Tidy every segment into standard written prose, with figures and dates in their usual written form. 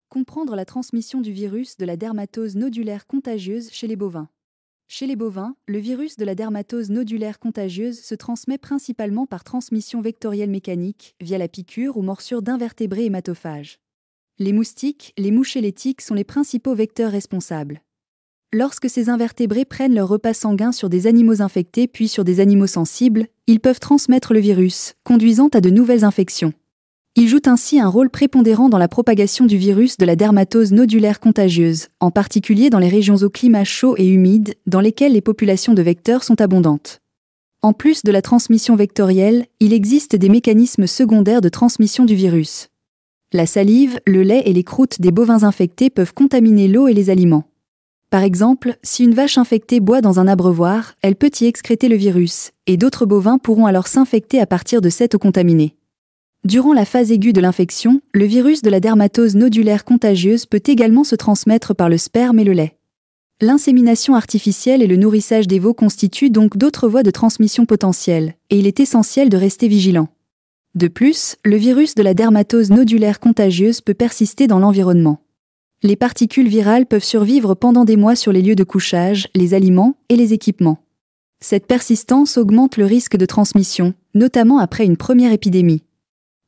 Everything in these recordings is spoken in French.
Comprendre la transmission du virus de la dermatose nodulaire contagieuse chez les bovins. Chez les bovins, le virus de la dermatose nodulaire contagieuse se transmet principalement par transmission vectorielle mécanique, via la piqûre ou morsure d'invertébrés hématophages. Les moustiques, les mouches et les tiques sont les principaux vecteurs responsables. Lorsque ces invertébrés prennent leur repas sanguin sur des animaux infectés puis sur des animaux sensibles, ils peuvent transmettre le virus, conduisant à de nouvelles infections. Ils jouent ainsi un rôle prépondérant dans la propagation du virus de la dermatose nodulaire contagieuse, en particulier dans les régions au climat chaud et humide, dans lesquelles les populations de vecteurs sont abondantes. En plus de la transmission vectorielle, il existe des mécanismes secondaires de transmission du virus. La salive, le lait et les croûtes des bovins infectés peuvent contaminer l'eau et les aliments. Par exemple, si une vache infectée boit dans un abreuvoir, elle peut y excréter le virus, et d'autres bovins pourront alors s'infecter à partir de cette eau contaminée. Durant la phase aiguë de l'infection, le virus de la dermatose nodulaire contagieuse peut également se transmettre par le sperme et le lait. L'insémination artificielle et le nourrissage des veaux constituent donc d'autres voies de transmission potentielles, et il est essentiel de rester vigilant. De plus, le virus de la dermatose nodulaire contagieuse peut persister dans l'environnement. Les particules virales peuvent survivre pendant des mois sur les lieux de couchage, les aliments et les équipements. Cette persistance augmente le risque de transmission, notamment après une première épidémie.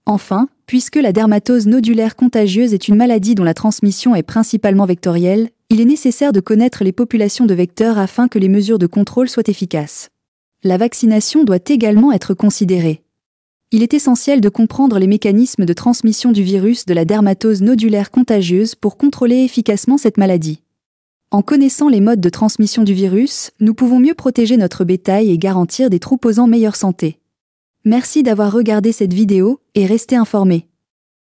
Enfin, puisque la dermatose nodulaire contagieuse est une maladie dont la transmission est principalement vectorielle, il est nécessaire de connaître les populations de vecteurs afin que les mesures de contrôle soient efficaces. La vaccination doit également être considérée. Il est essentiel de comprendre les mécanismes de transmission du virus de la dermatose nodulaire contagieuse pour contrôler efficacement cette maladie. En connaissant les modes de transmission du virus, nous pouvons mieux protéger notre bétail et garantir des troupeaux en meilleure santé. Merci d'avoir regardé cette vidéo et restez informés.